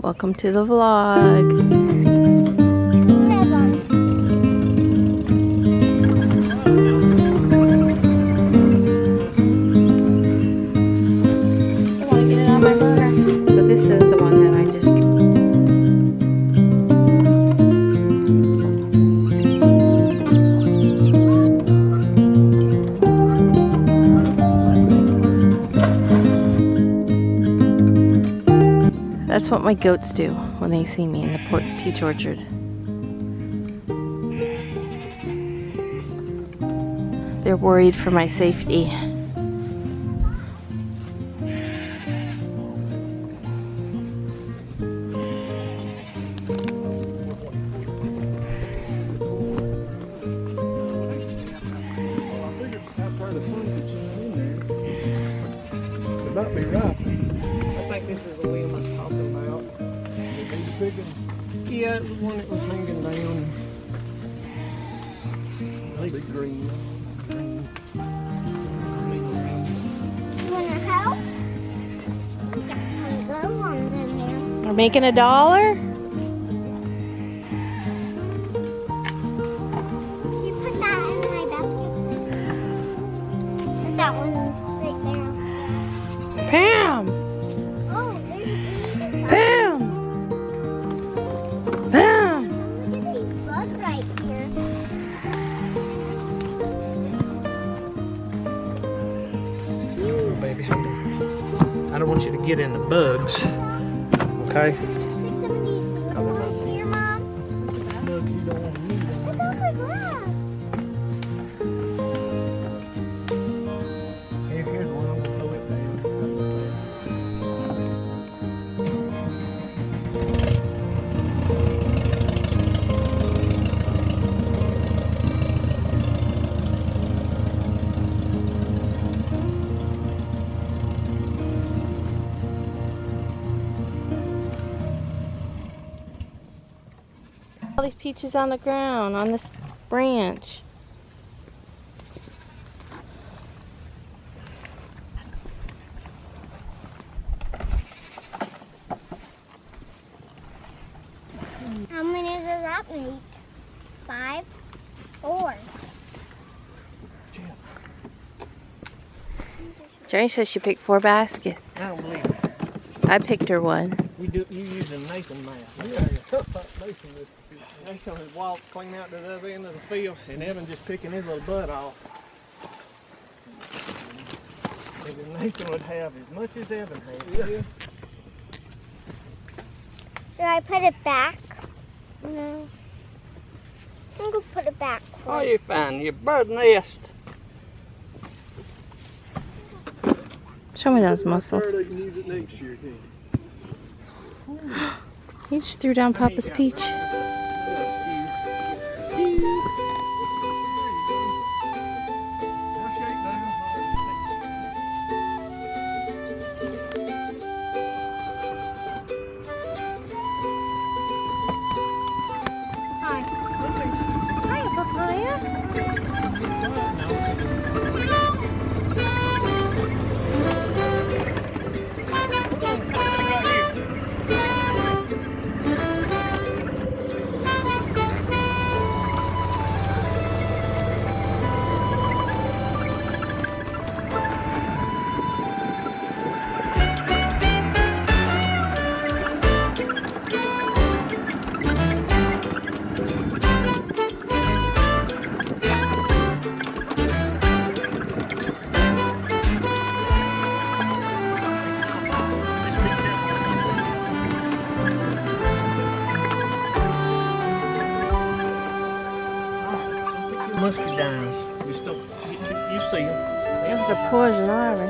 Welcome to the vlog. So this is the one that I just That's what my goats do when they see me in the peach orchard. They're worried for my safety. Might be right. I think this is the limb I was talking about. Yeah, it was one that was hanging down. Big green. You want to help? We got some glue on them there. We're making $1? You put that in my basket. There's that one right there. Pam! Oh, there's bees. Pam! Pam! Look at these bugs right here. Oh, baby, I don't want you to get in the bugs. Okay? Pick some of these ones here, Mom. Bugs you don't want to eat. Look over glass. Here's one. I'm going to throw it down. All these peaches on the ground, on this branch. How many does that make? 5? 4. Jenny says she picked 4 baskets. I don't believe it. I picked her one. You using Nathan math. Nathan has walked clean out to the other end of the field, and Evan just picking his little butt off. And then Nathan would have as much as Evan had. Yeah. Should I put it back? No. I'm going to put it back. Oh, you found your bird nest. Show me those muscles. They can use it next year, too. You just threw down Papa's peach. Hi. Hi, papaya. Muscadines. You see them. There's the poison ivy.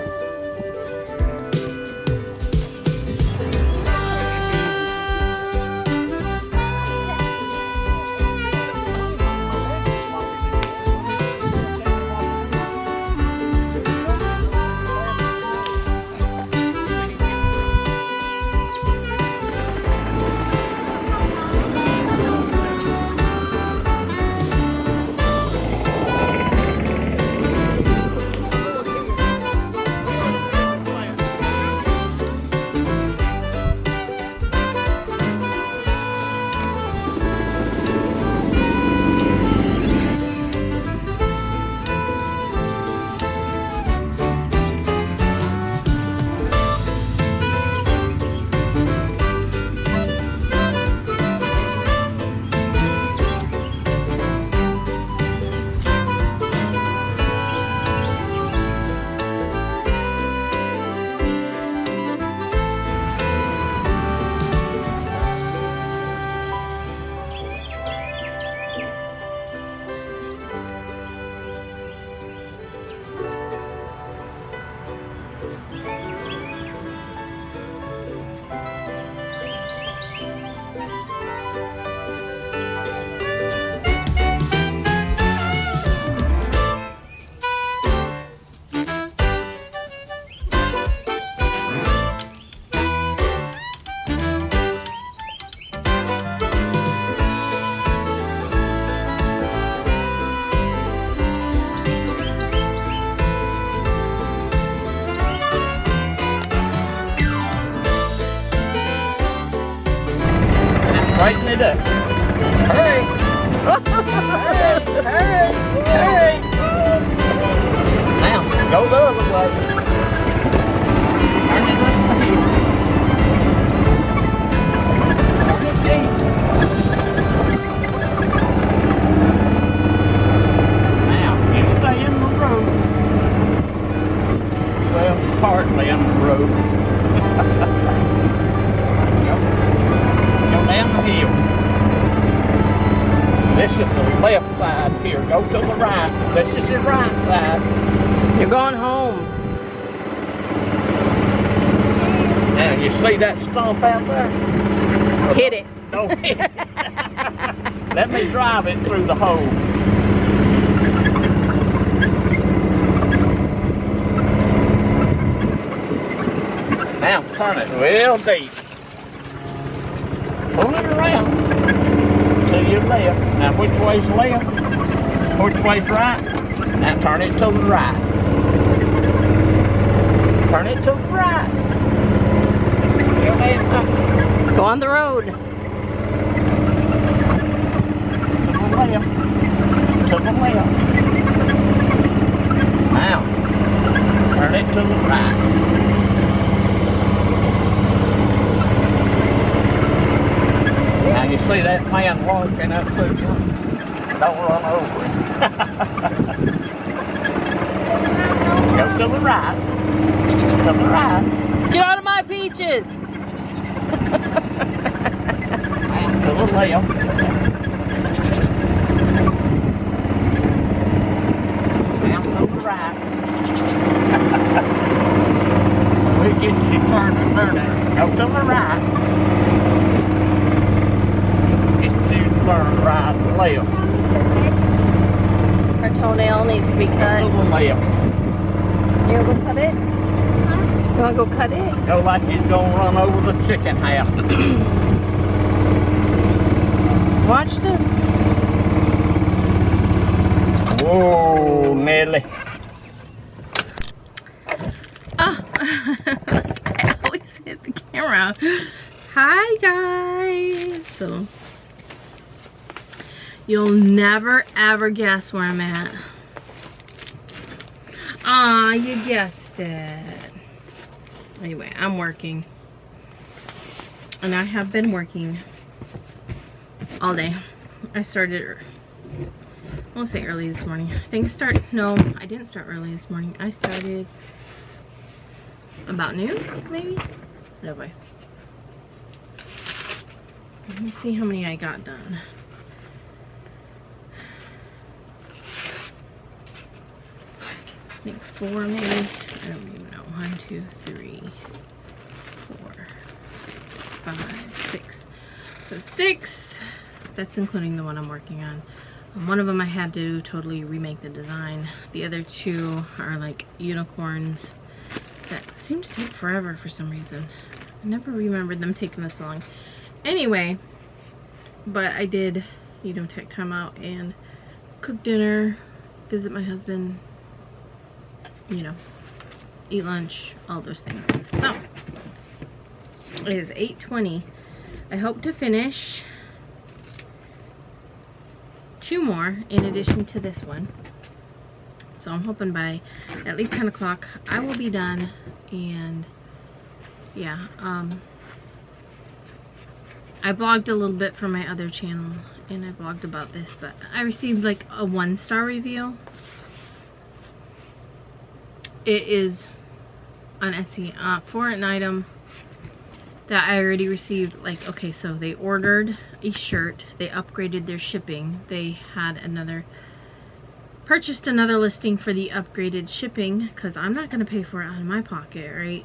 Straighten it up. Hurry. Hurry. Hurry. Now, go the other way. Turn it up here. Turn it deep. Now, you stay in the road. Well, partly in the road. Go down the hill. This is the left side here. Go to the right. This is your right side. You're going home. Now, you see that stump out there? Hit it. Don't hit it. Let me drive it through the hole. Now, turn it real deep. Pull it around to your left. Now, which way's left? Which way's right? Now, turn it to the right. Turn it to the right. Go on the road. To the left. To the left. Now, turn it to the right. Now you see that man walking up to you? Don't run over him. Go to the right. To the right. Get out of my peaches. And to the left. And to the right. We get you turned and burning. Go to the right. Turn right and left. Her toenail needs to be To cut. the left. You wanna go cut it? You wanna go cut it? Go like he's gonna run over the chicken house. Watch this. Whoa, Nelly. Oh, I always hit the camera. Hi guys. So you'll never ever guess where I'm at. Ah, you guessed it. Anyway, I'm working. And I have been working all day. I started, I won't say early this morning. I think I started, no, I didn't start early this morning. I started about noon, maybe? No way. Let's see how many I got done. I think 4 maybe. I don't even know. 1, 2, 3, 4, 5, 6. So 6. That's including the one I'm working on. One of them I had to totally remake the design. The other 2 are like unicorns that seem to take forever for some reason. I never remembered them taking this long. Anyway, but I did, you know, take time out and cook dinner, visit my husband, you know, eat lunch, all those things. So it is 8:20. I hope to finish 2 more in addition to this one. So I'm hoping by at least 10 o'clock I will be done. And yeah, I vlogged a little bit for my other channel and I vlogged about this, but I received like a 1-star review. It is on Etsy for an item that I already received. Like, okay, so they ordered a shirt, they upgraded their shipping, they had purchased another listing for the upgraded shipping, because I'm not going to pay for it out of my pocket, right?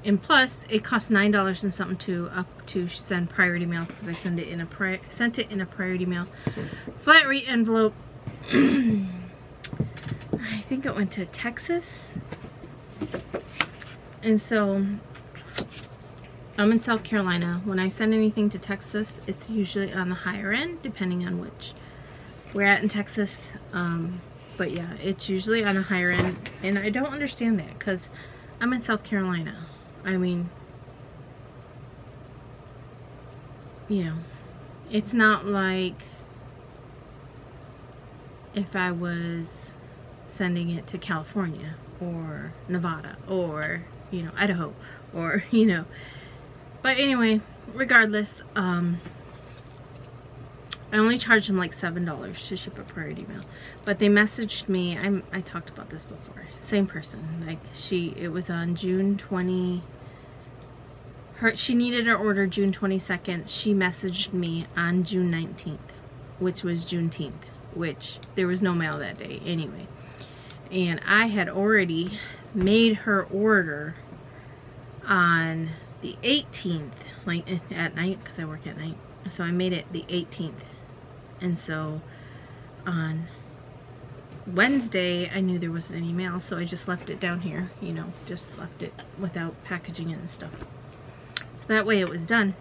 And plus it costs $9 and something to send priority mail, because I sent it in a priority mail flat rate envelope. I think it went to Texas. And so I'm in South Carolina. When I send anything to Texas, it's usually on the higher end, depending on which we're at in Texas. But yeah, it's usually on the higher end, and I don't understand that because I'm in South Carolina. I mean, you know, it's not like if I was sending it to California or Nevada or, you know, Idaho or, you know. But anyway, regardless, I only charged them like $7 to ship a priority mail. But they messaged me, I talked about this before, same person, like it was on June 20, she needed her order June 22nd. She messaged me on June 19th, which was Juneteenth, which there was no mail that day anyway. And I had already made her order on the 18th, like at night, because I work at night. So I made it the 18th. And so on Wednesday, I knew there wasn't any mail, so I just left it down here, you know, just left it without packaging it and stuff. So that way it was done.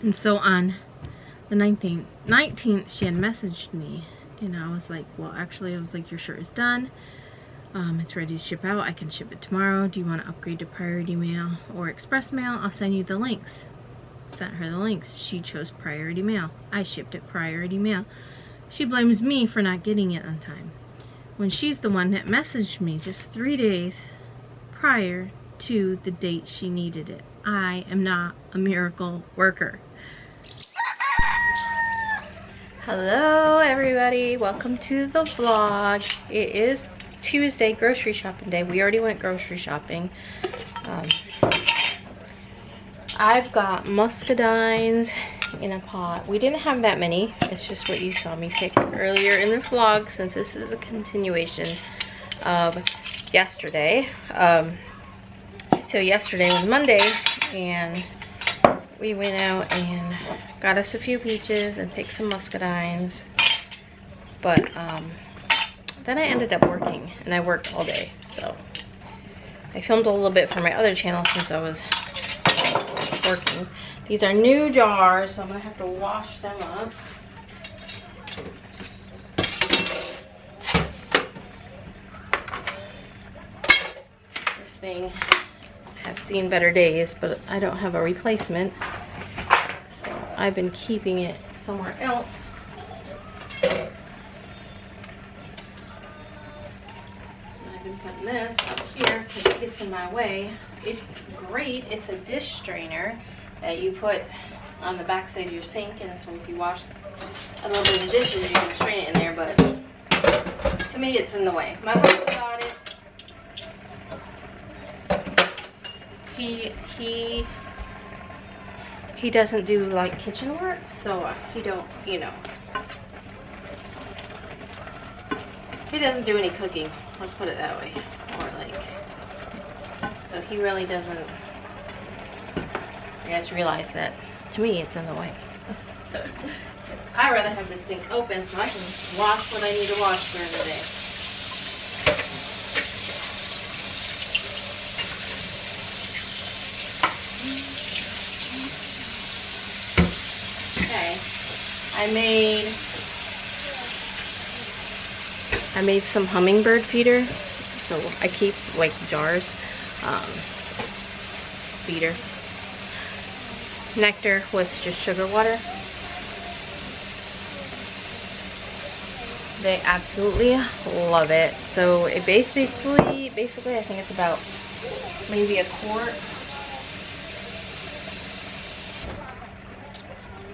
And so on the 19th, she had messaged me, and I was like, well, actually, I was like, your shirt is done. It's ready to ship out. I can ship it tomorrow. Do you want to upgrade to priority mail or express mail? I'll send you the links. Sent her the links. She chose priority mail. I shipped it priority mail. She blames me for not getting it on time, when she's the one that messaged me just 3 days prior to the date she needed it. I am not a miracle worker. Hello everybody, welcome to the vlog. It is Tuesday, grocery shopping day. We already went grocery shopping. I've got muscadines in a pot. We didn't have that many. It's just what you saw me pick earlier in this vlog, since this is a continuation of yesterday. So yesterday was Monday, and we went out and got us a few peaches and picked some muscadines. But then I ended up working, and I worked all day. So I filmed a little bit for my other channel since I was working. These are new jars, so I'm gonna have to wash them up. This thing has seen better days, but I don't have a replacement, so I've been keeping it somewhere else. I've been putting this up here because it gets in my way. It's great. It's a dish strainer that you put on the back side of your sink, and so if you wash a little bit of dishes, you can strain it in there, but to me it's in the way. My husband got it. He doesn't do like kitchen work, so he don't, you know, he doesn't do any cooking, let's put it that way, or like, so he really doesn't. You guys realize that to me it's in the way. I'd rather have this sink open so I can wash what I need to wash during the day. Okay, I made some hummingbird feeder, so I keep like jars, feeder. Nectar with just sugar water. They absolutely love it. So it basically I think it's about maybe a quart.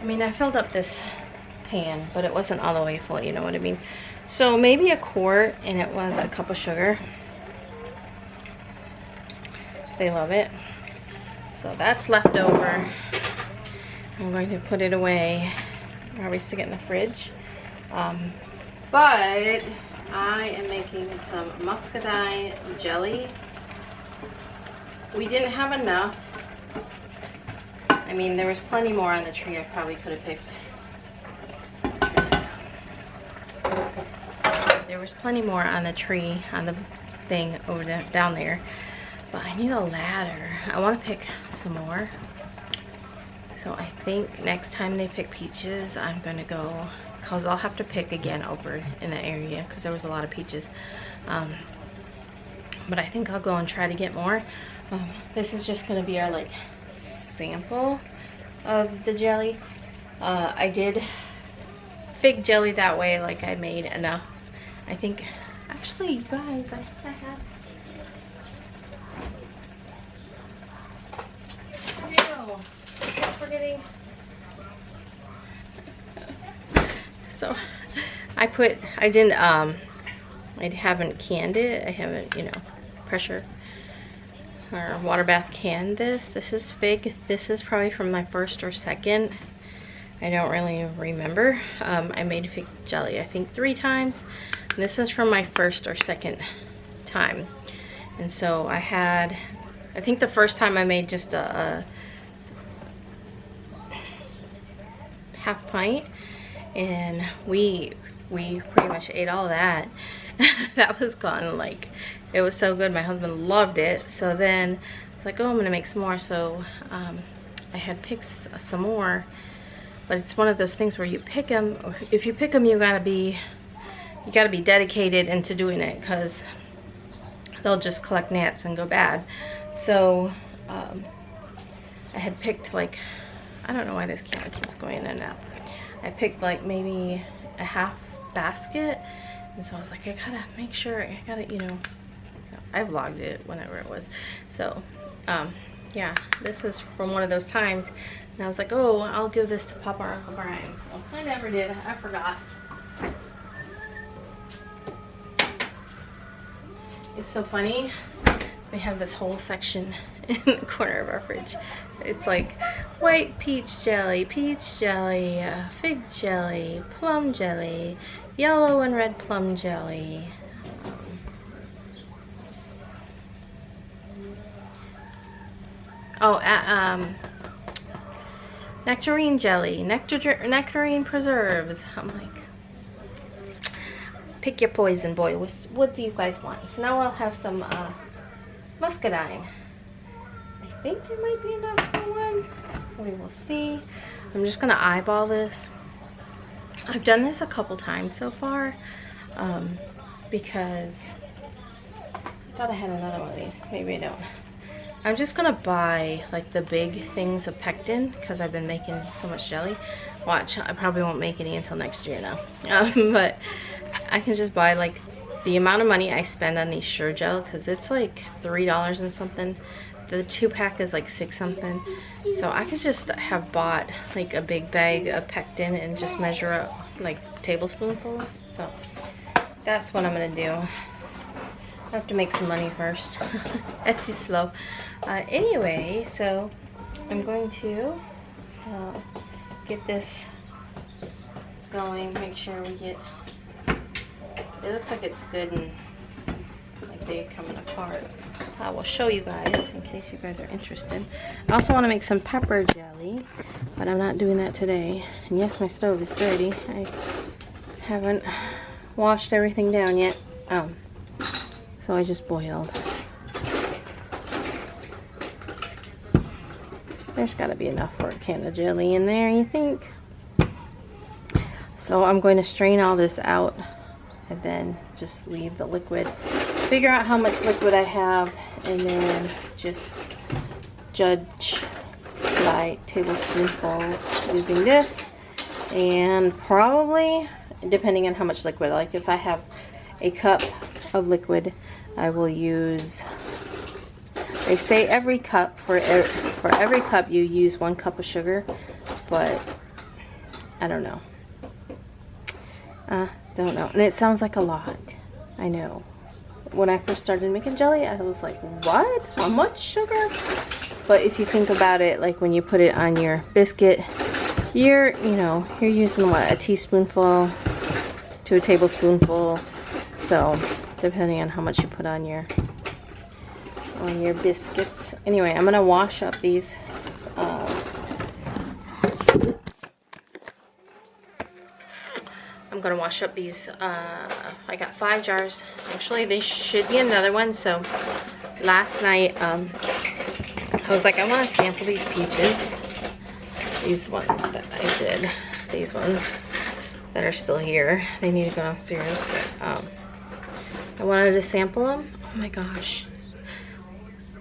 I mean, I filled up this pan, but it wasn't all the way full, you know what I mean? So maybe a quart, and it was a cup of sugar. They love it. So that's left over. I'm going to put it away. Probably stick it in the fridge. But I am making some muscadine jelly. We didn't have enough. I mean, there was plenty more on the tree I probably could have picked. There was plenty more on the tree, on the thing over there, down there. But I need a ladder. I want to pick some more. So I think next time they pick peaches, I'm going to go, because I'll have to pick again over in the area because there was a lot of peaches. But I think I'll go and try to get more. This is just going to be our like sample of the jelly. I did fig jelly that way, like I made enough. I think, actually, you guys, I have. Here we go. Stop forgetting. So, I haven't canned it. I haven't, you know, pressure or water bath canned this. This is fig. This is probably from my first or second. I don't really remember. I made fig jelly, I think 3 times. And this is from my first or second time. And so I think the first time I made just a half pint, and we pretty much ate all that. That was gone. Like, it was so good. My husband loved it. So then it's like, oh, I'm gonna make some more. So I had picked some more, but it's one of those things where you pick them. If you pick them, you gotta be dedicated into doing it, because they'll just collect gnats and go bad. So I had picked, like, I don't know why this camera keeps going in and out. I picked like maybe a half basket, and so I was like, I gotta make sure, I gotta, you know, so I vlogged it whenever it was. So yeah, this is from one of those times, and I was like, oh, I'll give this to Papa or Uncle Brian. So I never did. I forgot. It's so funny. We have this whole section in the corner of our fridge. It's like white peach jelly, fig jelly, plum jelly, yellow and red plum jelly. Nectarine jelly, nectarine preserves. I'm like, pick your poison, boy. What do you guys want? So now I'll have some Muscadine. I think there might be enough for one. We will see. I'm just gonna eyeball this. I've done this a couple times so far, because I thought I had another one of these. Maybe I don't. I'm just gonna buy like the big things of pectin, because I've been making so much jelly. Watch, I probably won't make any until next year now. But I can just buy like the amount of money I spend on these Sure Gel, because it's like $3 and something. The 2-pack is like $6 something. So I could just have bought like a big bag of pectin and just measure up like tablespoonfuls. So that's what I'm gonna do. I have to make some money first. That's too slow. Anyway, so I'm going to get this going, make sure we get, it looks like it's good and like they're coming apart. I will show you guys in case you guys are interested. I also want to make some pepper jelly, but I'm not doing that today. And yes, my stove is dirty. I haven't washed everything down yet. So I just boiled. There's got to be enough for a can of jelly in there, you think? So I'm going to strain all this out and then just leave the liquid. Figure out how much liquid I have and then just judge by tablespoonfuls using this. And probably, depending on how much liquid, like if I have a cup of liquid, I will use, they say every cup, for every cup you use 1 cup of sugar, but I don't know. Don't know. And it sounds like a lot. I know. When I first started making jelly, I was like, what? How much sugar? But if you think about it, like when you put it on your biscuit, you're using what, a teaspoonful to a tablespoonful. So depending on how much you put on your biscuits. Anyway, I'm gonna wash up these. I'm gonna wash up these. I got 5 jars. Actually, there should be another one. So last night, I was like, I want to sample these peaches. These ones that I did. These ones that are still here. They need to go downstairs. But I wanted to sample them. Oh my gosh.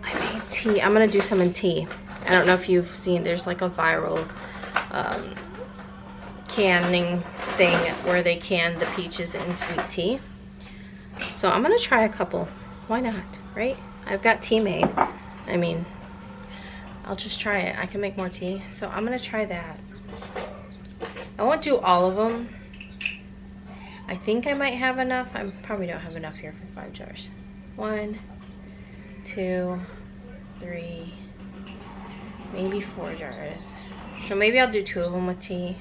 I made tea. I'm gonna do some in tea. I don't know if you've seen. There's like a viral canning thing where they can the peaches in sweet tea. So I'm gonna try a couple. Why not, right? I've got tea made. I mean, I'll just try it. I can make more tea. So I'm gonna try that. I won't do all of them. I think I might have enough. I probably don't have enough here for 5 jars. 1, 2, 3, maybe 4 jars. So maybe I'll do 2 of them with tea.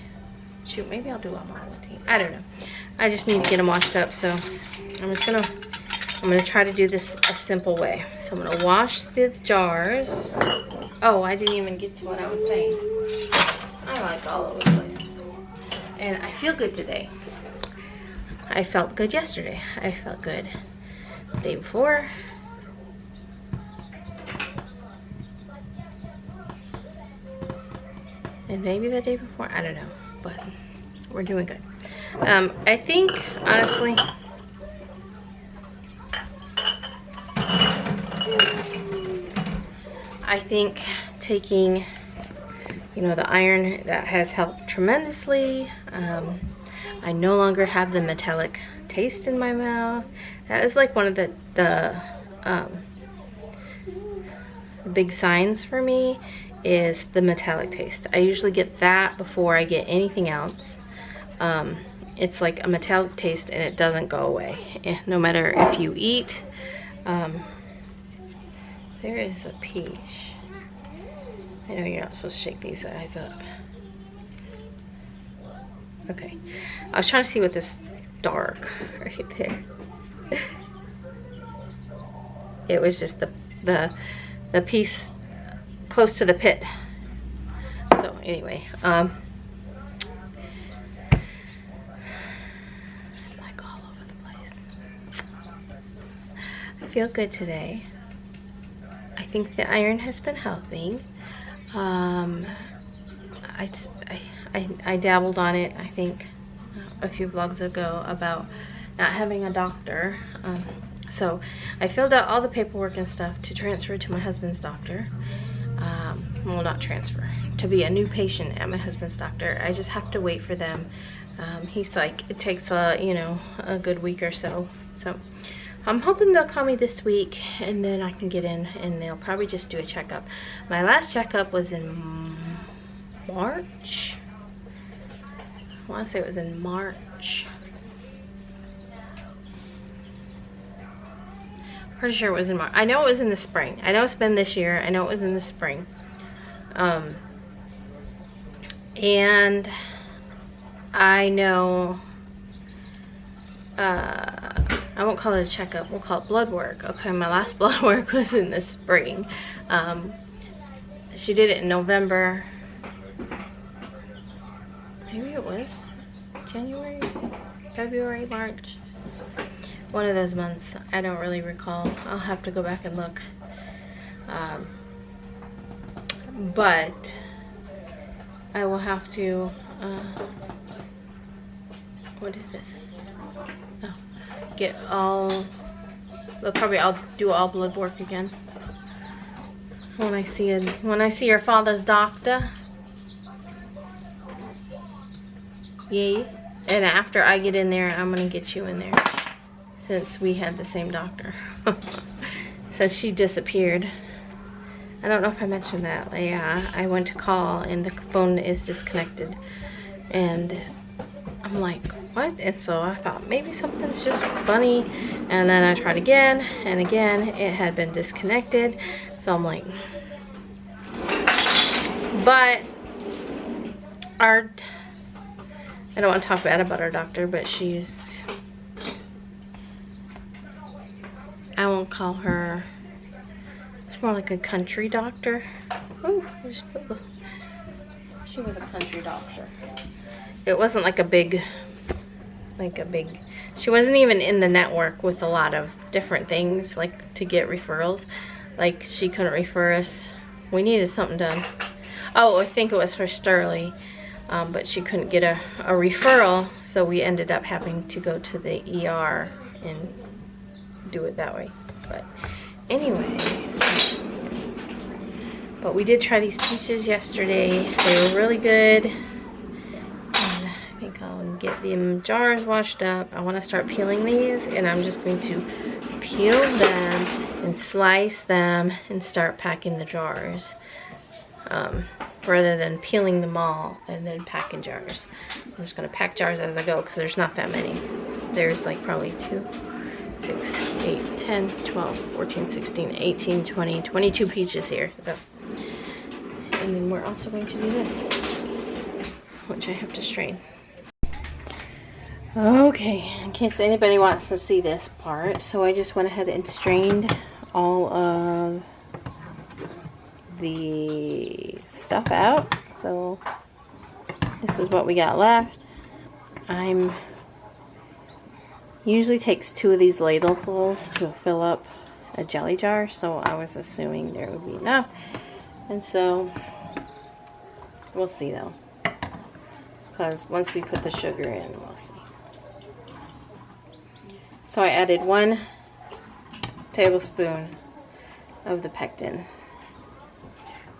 Shoot, maybe I'll do them all with tea. I don't know. I just need to get them washed up, so I'm gonna try to do this a simple way. So I'm gonna wash the jars. Oh, I didn't even get to what I was saying. I'm like all over the place. And I feel good today. I felt good yesterday. I felt good the day before. And maybe the day before. I don't know. But we're doing good. I think, honestly, I think taking, you know, the iron, that has helped tremendously. I no longer have the metallic taste in my mouth. That is like one of the big signs for me, is the metallic taste. I usually get that before I get anything else. It's like a metallic taste and it doesn't go away. No matter if you eat. There is a peach. I know you're not supposed to shake these eyes up. Okay. I was trying to see what this dark right there. It was just the piece close to the pit. So anyway, like all over the place. I feel good today. I think the iron has been helping. I dabbled on it, I think, a few vlogs ago about not having a doctor. So I filled out all the paperwork and stuff to transfer to my husband's doctor. Well, not transfer, to be a new patient at my husband's doctor. I just have to wait for them. He's like, it takes you know, a good week or so. So I'm hoping they'll call me this week and then I can get in and they'll probably just do a checkup. My last checkup was in March. I want to say it was in March. Pretty sure it was in March. I know it was in the spring. I know it's been this year. I know it was in the spring. And I know, I won't call it a checkup, we'll call it blood work. Okay, my last blood work was in the spring. She did it in November. Maybe it was January, February, March. One of those months. I don't really recall. I'll have to go back and look. But I will have to, what is it? Oh, get all, they'll probably all do all blood work again when I see your father's doctor. Yay. And after I get in there, I'm gonna get you in there, since we had the same doctor. Since she disappeared. I don't know if I mentioned that. Yeah, I went to call and the phone is disconnected. And I'm like, what? And so I thought maybe something's just funny. And then I tried again and again. It had been disconnected. So I'm like, but I don't want to talk bad about our doctor, but I won't call her, it's more like a country doctor. Oh, she was a country doctor. It wasn't like a big, she wasn't even in the network with a lot of different things, like to get referrals. Like she couldn't refer us. We needed something done. Oh, I think it was for Sterling. But she couldn't get a referral, so we ended up having to go to the ER and do it that way. But anyway, but we did try these peaches yesterday. They were really good. And get the jars washed up. I want to start peeling these, and I'm just going to peel them and slice them and start packing the jars. Rather than peeling them all and then packing jars. I'm just going to pack jars as I go because there's not that many. There's like probably 2, 6, 8, 10, 12, 14, 16, 18, 20, 22 peaches here. So, and then we're also going to do this, which I have to strain. Okay, in case anybody wants to see this part, so I just went ahead and strained all of the stuff out. So this is what we got left. Usually takes 2 of these ladlefuls to fill up a jelly jar, so I was assuming there would be enough, and so we'll see though, because once we put the sugar in, we'll see. So I added 1 tablespoon of the pectin.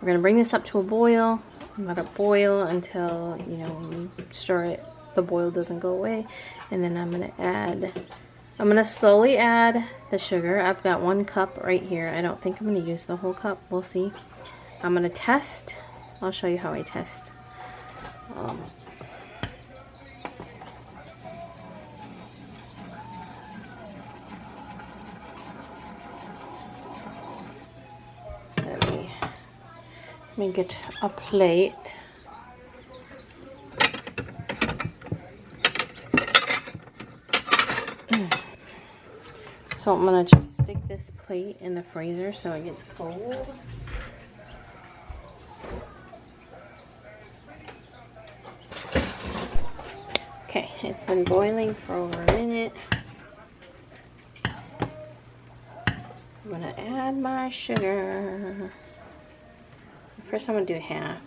We're going to bring this up to a boil, let it boil until, you know, when you stir it, the boil doesn't go away. And then I'm going to slowly add the sugar. I've got 1 cup right here. I don't think I'm going to use the whole cup. We'll see. I'm going to test. I'll show you how I test. Let me get a plate. So I'm going to just stick this plate in the freezer so it gets cold. Okay, it's been boiling for over a minute. I'm going to add my sugar. First I'm going to do half.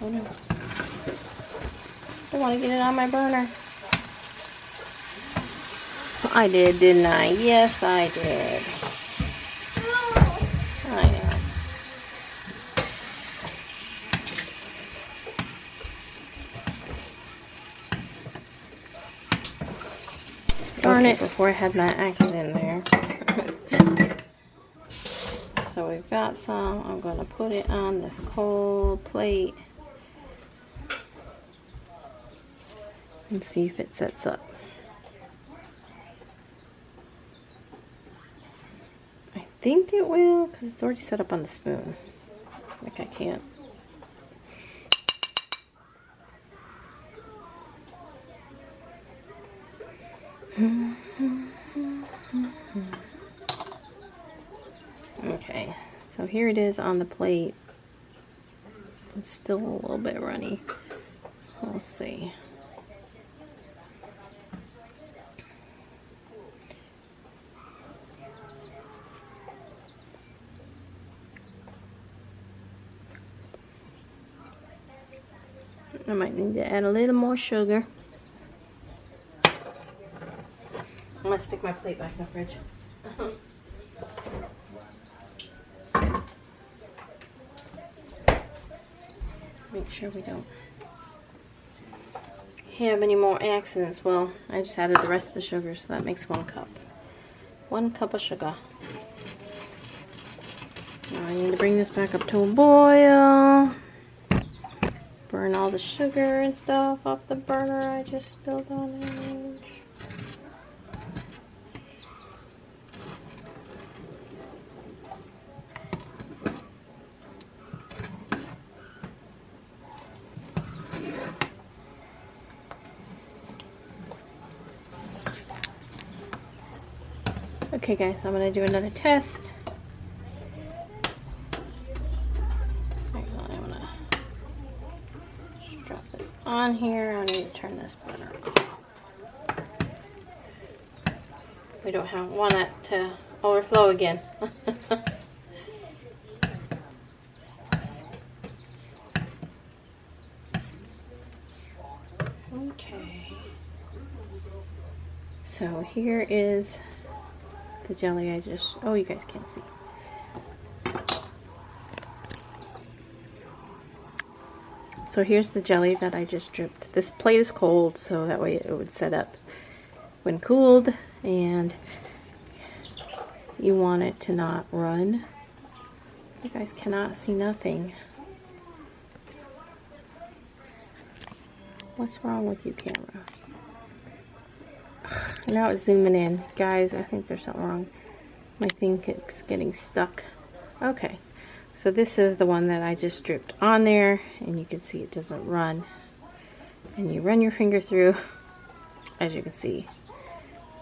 Oh no. I want to get it on my burner. I did, didn't I? Yes, I did. I know. Darn it, before I had my axe in there. So we've got some. I'm going to put it on this cold plate and see if it sets up. I think it will, because it's already set up on the spoon. Like I can't. Okay, so here it is on the plate. It's still a little bit runny. We'll see. I might need to add a little more sugar. I'm gonna stick my plate back in the fridge. Make sure we don't have any more accidents. Well, I just added the rest of the sugar, so that makes 1 cup. 1 cup of sugar. Now I need to bring this back up to a boil. Burn all the sugar and stuff off the burner I just spilled on it. Okay guys, I'm going to do another test. I'm going to drop this on here. I need to turn this burner off. We don't want it to overflow again. Okay. So here is the jelly I just, oh, you guys can't see. So here's the jelly that I just dripped. This plate is cold, so that way it would set up when cooled, and you want it to not run. You guys cannot see nothing. What's wrong with you, camera? Now it's zooming in. Guys, I think there's something wrong. My thing keeps getting stuck. Okay. So this is the one that I just dripped on there, and you can see it doesn't run. And you run your finger through, as you can see,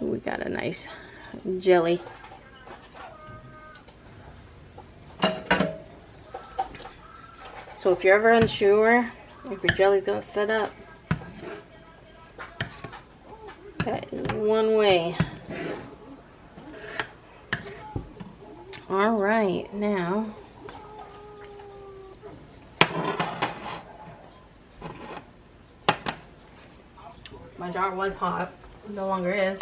we got a nice jelly. So if you're ever unsure if your jelly's gonna set up, that is one way. All right, now my jar was hot, no longer is,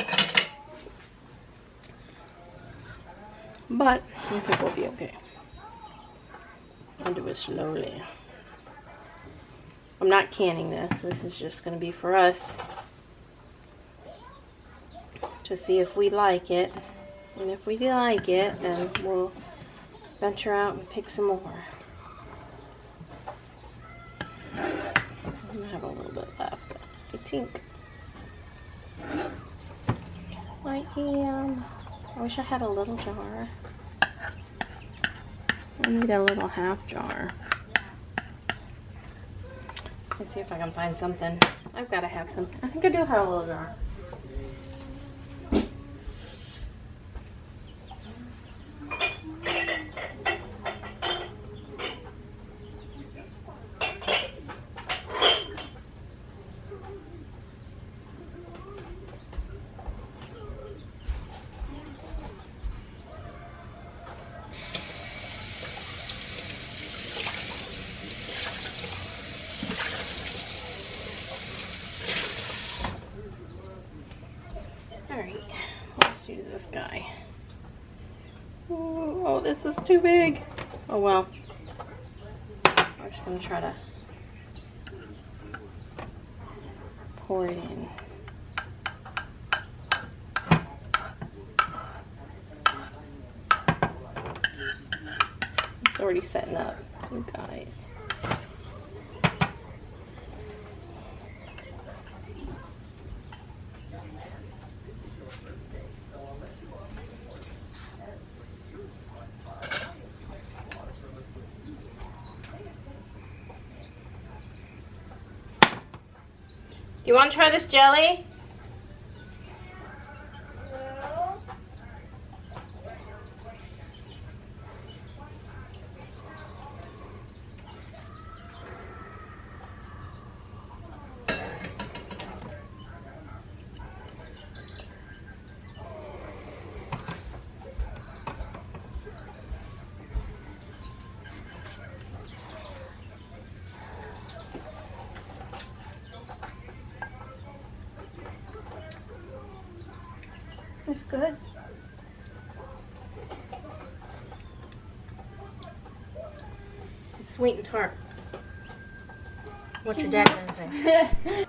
but I think we'll be okay. I'll do it slowly. I'm not canning this. This is just going to be for us to see if we like it, and if we like it, then we'll venture out and pick some more. I'm gonna have a little bit left, I think. I wish I had a little jar. I need a little half jar. Let's see if I can find something. I've got to have something. I think I do have a little jar. Alright, let's use this guy. Oh, this is too big. Oh well. I'm just going to try to pour it in. It's already setting up, you guys. You want to try this jelly? It's good. It's sweet and tart. What's your dad gonna say?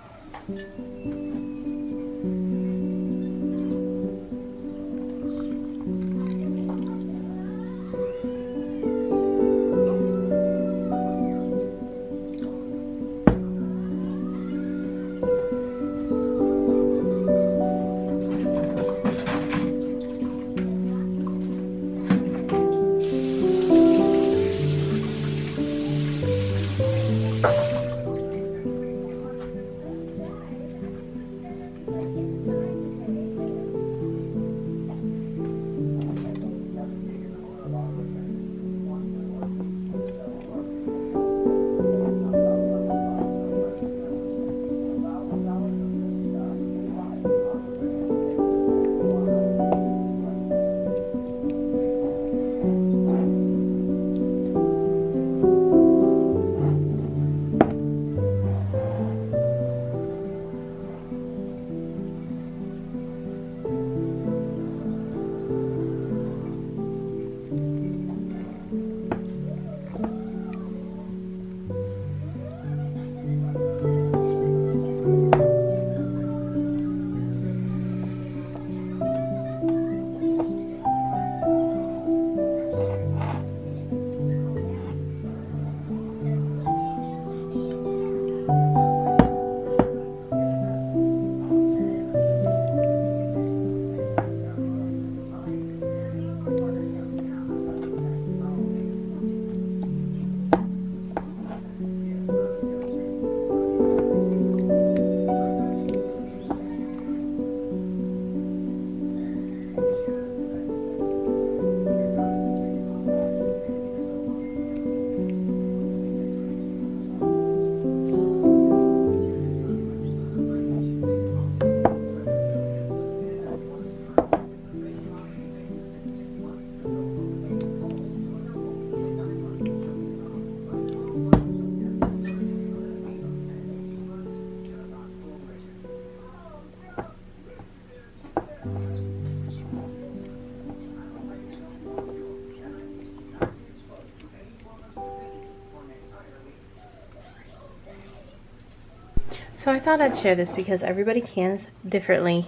So I thought I'd share this because everybody cans differently.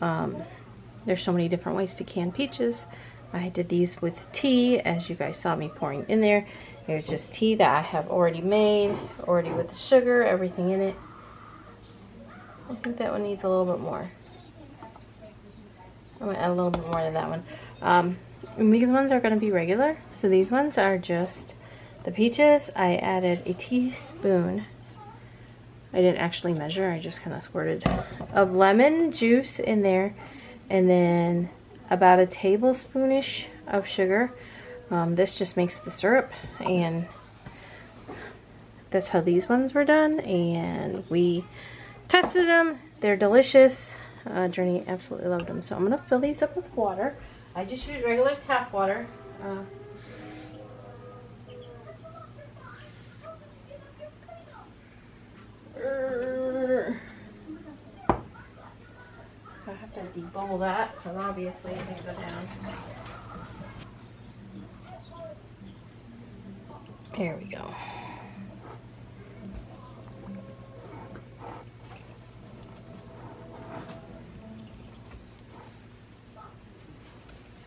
There's so many different ways to can peaches. I did these with tea, as you guys saw me pouring in there. Here's just tea that I have already made, already with the sugar, everything in it. I think that one needs a little bit more. I'm going to add a little bit more to that one. And these ones are going to be regular. So these ones are just the peaches. I added a teaspoon. I didn't actually measure, I just kind of squirted of lemon juice in there, and then about a tablespoonish of sugar. This just makes the syrup, and that's how these ones were done, and we tested them. They're delicious. Journey absolutely loved them. So I'm going to fill these up with water. I just use regular tap water. So I have to debubble that, because obviously it can go down. There we go.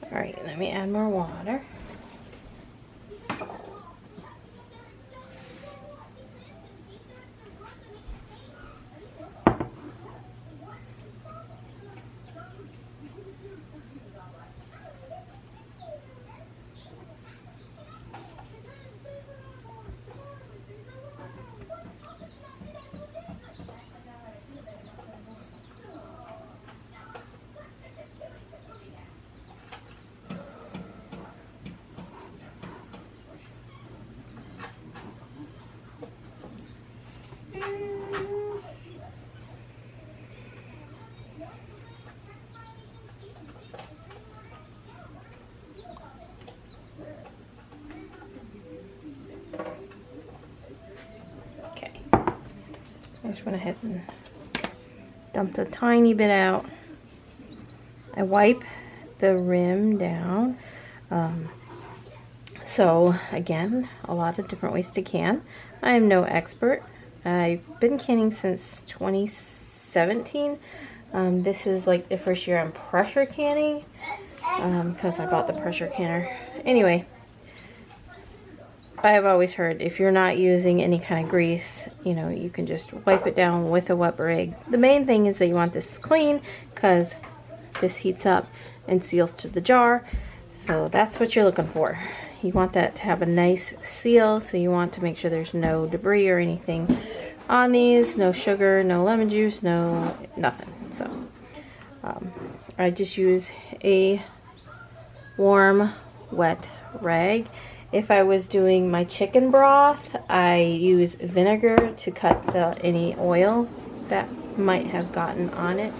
All right, let me add more water. I just went ahead and dumped a tiny bit out. I wipe the rim down. So again, a lot of different ways to can. I am no expert. I've been canning since 2017. This is like the first year I'm pressure canning, because I bought the pressure canner. Anyway, I have always heard if you're not using any kind of grease, you know, you can just wipe it down with a wet rag. The main thing is that you want this clean, because this heats up and seals to the jar. So that's what you're looking for. You want that to have a nice seal, so you want to make sure there's no debris or anything on these, no sugar, no lemon juice, no nothing. So I just use a warm, wet rag. If I was doing my chicken broth, I use vinegar to cut any oil that might have gotten on it.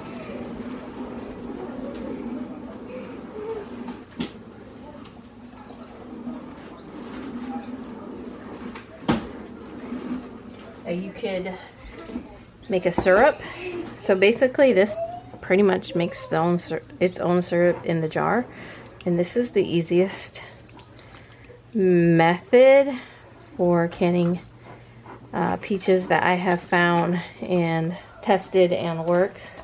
You could make a syrup. So basically this pretty much makes its own syrup in the jar. And this is the easiest method for canning peaches that I have found and tested and works.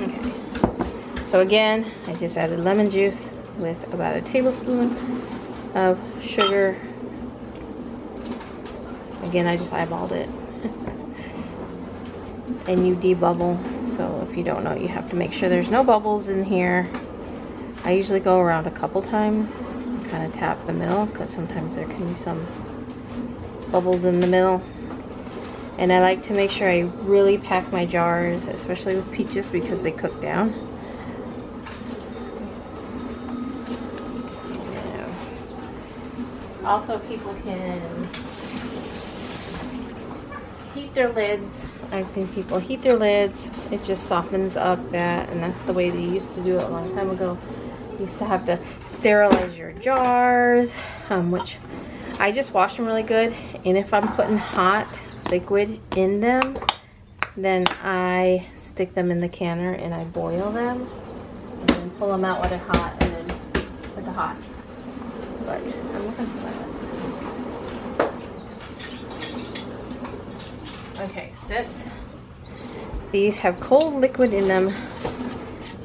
Okay, so again, I just added lemon juice with about a tablespoon of sugar. Again, I just eyeballed it. And you debubble. So if you don't know, you have to make sure there's no bubbles in here. I usually go around a couple times, kind of tap the middle, because sometimes there can be some bubbles in the middle. And I like to make sure I really pack my jars, especially with peaches, because they cook down. Also, people can heat their lids. I've seen people heat their lids. It just softens up that, and that's the way they used to do it a long time ago. You used to have to sterilize your jars, which I just wash them really good. And if I'm putting hot liquid in them, Then I stick them in the canner and I boil them. And then pull them out while they're hot and then put the hot. But I'm looking for that. Okay, since these have cold liquid in them,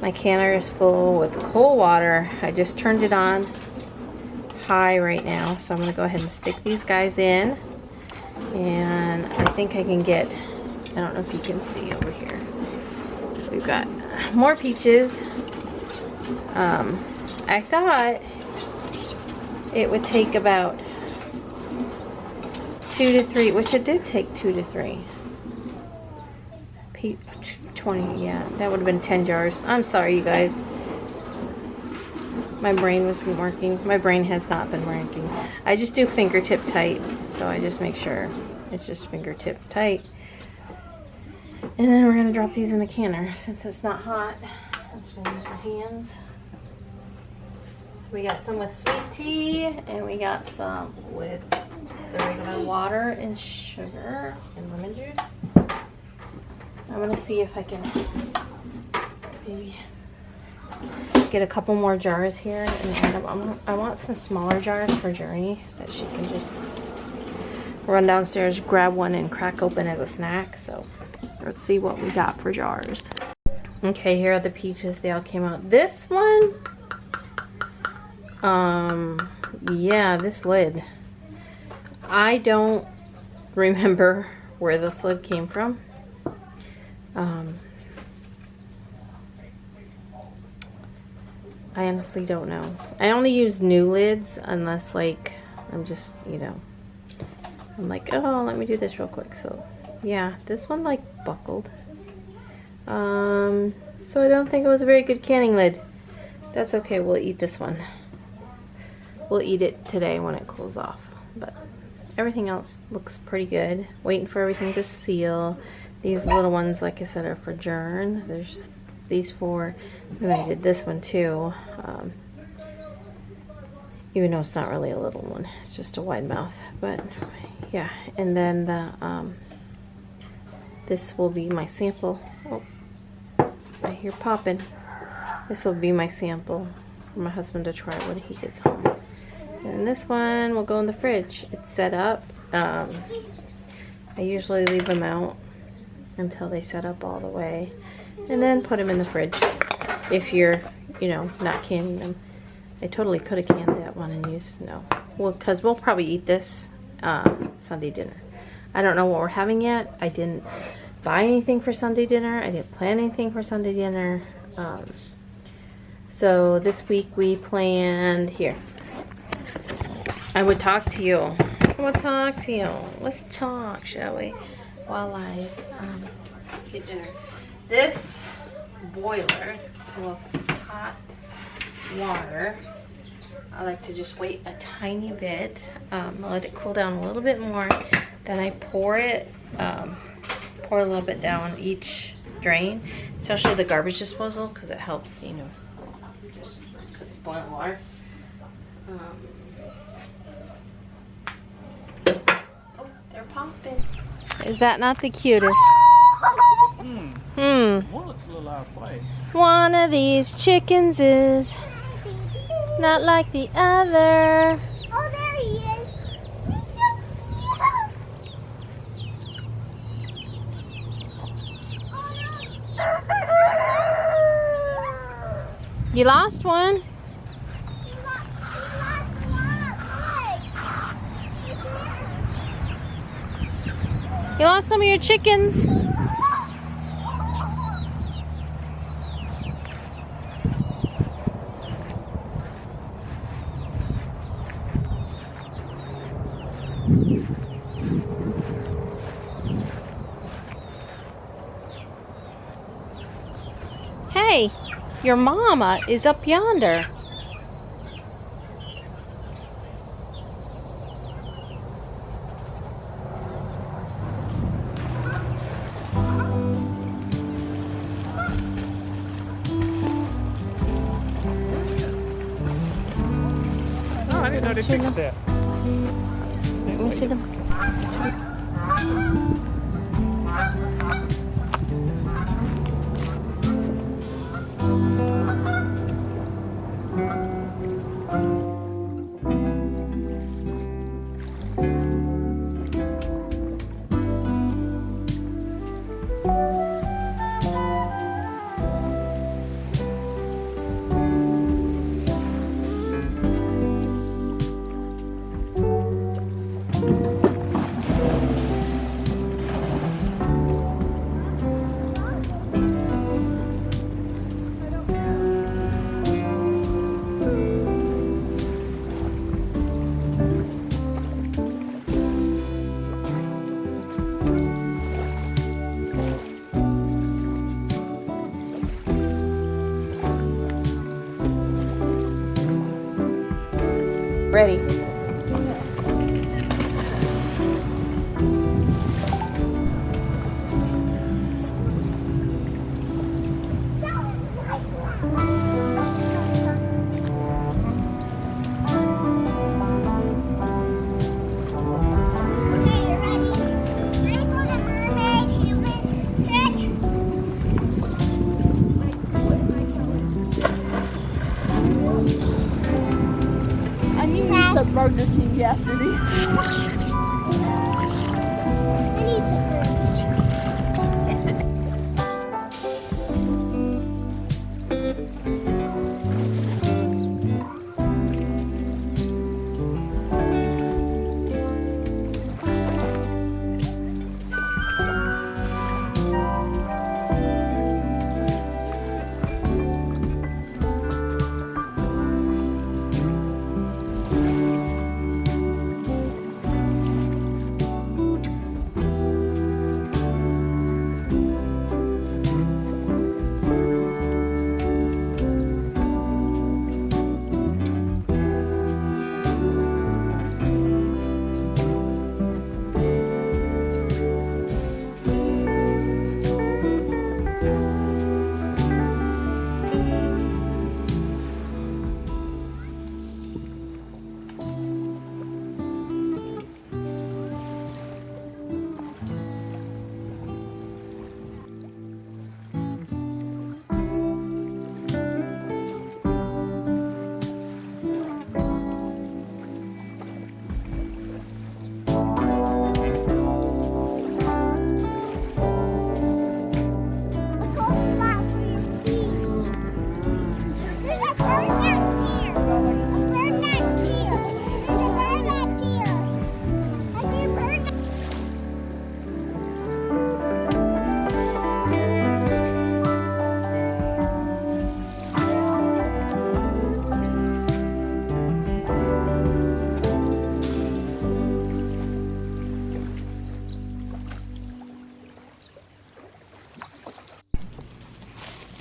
my canner is full with cold water. I just turned it on high right now, so I'm going to go ahead and stick these guys in. And I think I can get, I don't know if you can see over here. We've got more peaches. I thought it would take about 2 to 3, which it did take 2 to 3. 20, yeah, that would have been 10 jars. I'm sorry, you guys. My brain wasn't working. My brain has not been working. I just do fingertip tight, so I just make sure it's just fingertip tight. And then we're gonna drop these in the canner since it's not hot. I'm just gonna use my hands. So we got some with sweet tea, and we got some with the regular water and sugar and lemon juice. I'm gonna see if I can maybe get a couple more jars here and add them. I want some smaller jars for Journey that she can just run downstairs, grab one, and crack open as a snack. So let's see what we got for jars. Okay, here are the peaches. They all came out. This one, yeah, this lid. I don't remember where this lid came from. I honestly don't know. I only use new lids unless, like, I'm just, you know, I'm like, oh, let me do this real quick. So yeah, this one like buckled. So I don't think it was a very good canning lid. That's okay, we'll eat this one. We'll eat it today when it cools off. But everything else looks pretty good. Waiting for everything to seal. These little ones, like I said, are for Jern. There's these 4, and I did this one too. Even though it's not really a little one, it's just a wide mouth. But yeah, and then the this will be my sample. Oh, I hear popping. This will be my sample for my husband to try when he gets home. And this one will go in the fridge. It's set up. I usually leave them out until they set up all the way, and then put them in the fridge if you're, you know, not canning them. I totally could have canned that one and used, no. Well, because we'll probably eat this Sunday dinner. I don't know what we're having yet. I didn't buy anything for Sunday dinner. I didn't plan anything for Sunday dinner. So this week we planned, here. I would talk to you. I will talk to you. Let's talk, shall we? While I get dinner. This boiler full of hot water, I like to just wait a tiny bit, let it cool down a little bit more, then I pour it, pour a little bit down each drain, especially the garbage disposal, because it helps, you know, just because it's boiling water. Oh, they're popping. Is that not the cutest? One looks a little out of place. One of these chickens is not like the other. Oh, there he is. You lost one. You lost some of your chickens. Hey, your mama is up yonder. Oh, I didn't know they fixed that. Let me see them. ready. I need some Burger King after this.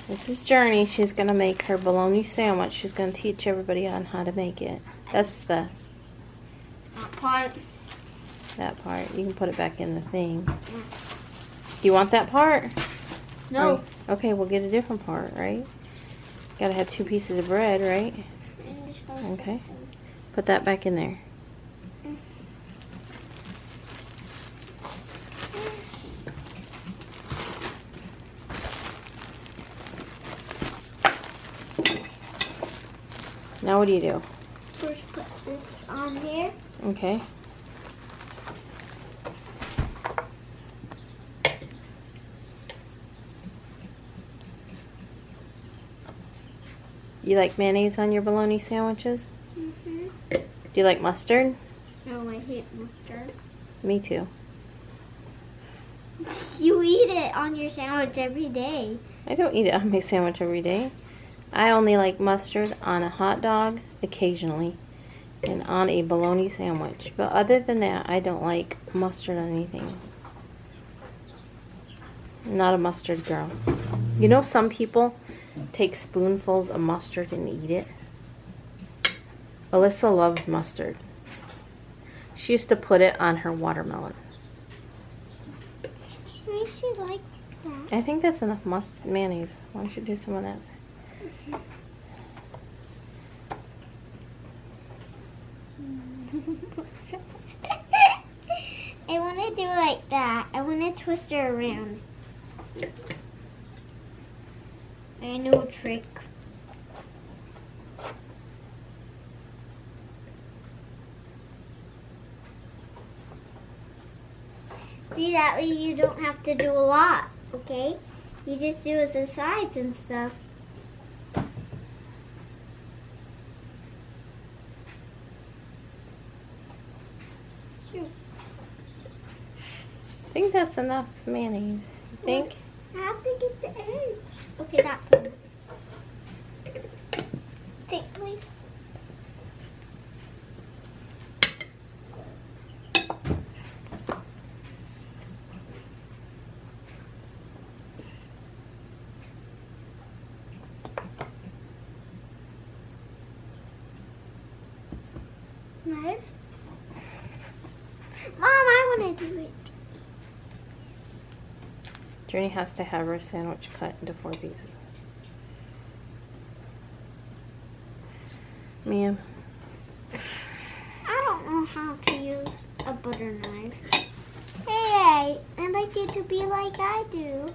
This is Journey. She's going to make her bologna sandwich. She's going to teach everybody on how to make it. That's the... That part. You can put it back in the thing. Do you want that part? No. Okay, we'll get a different part, right? Gotta have 2 pieces of bread, right? Okay. Put that back in there. Now what do you do? First put this on here. Okay. You like mayonnaise on your bologna sandwiches? Mm-hmm. Do you like mustard? No, I hate mustard. Me too. You eat it on your sandwich every day. I don't eat it on my sandwich every day. I only like mustard on a hot dog occasionally and on a bologna sandwich. But other than that, I don't like mustard on anything. I'm not a mustard girl. You know, some people take spoonfuls of mustard and eat it. Alyssa loves mustard. She used to put it on her watermelon. Why she like that? I think that's enough mayonnaise. Why don't you do some of that? I want to do like that. I want to twist her around. I know a trick. See, that way you don't have to do a lot, okay? You just do it the sides and stuff. I think that's enough mayonnaise. You think? I have to get the edge. Okay, that's one. Take, please. want to do it. Journey has to have her sandwich cut into 4 pieces. Ma'am. I don't know how to use a butter knife. Hey, I'd like you to be like I do.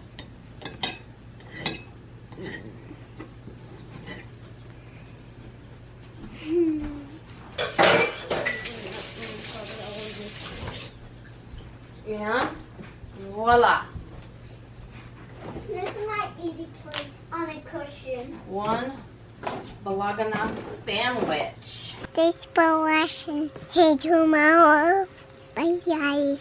And voila. This is my eating place on a cushion. One balagana sandwich. Thanks for watching. Hey, tomorrow. Bye, guys.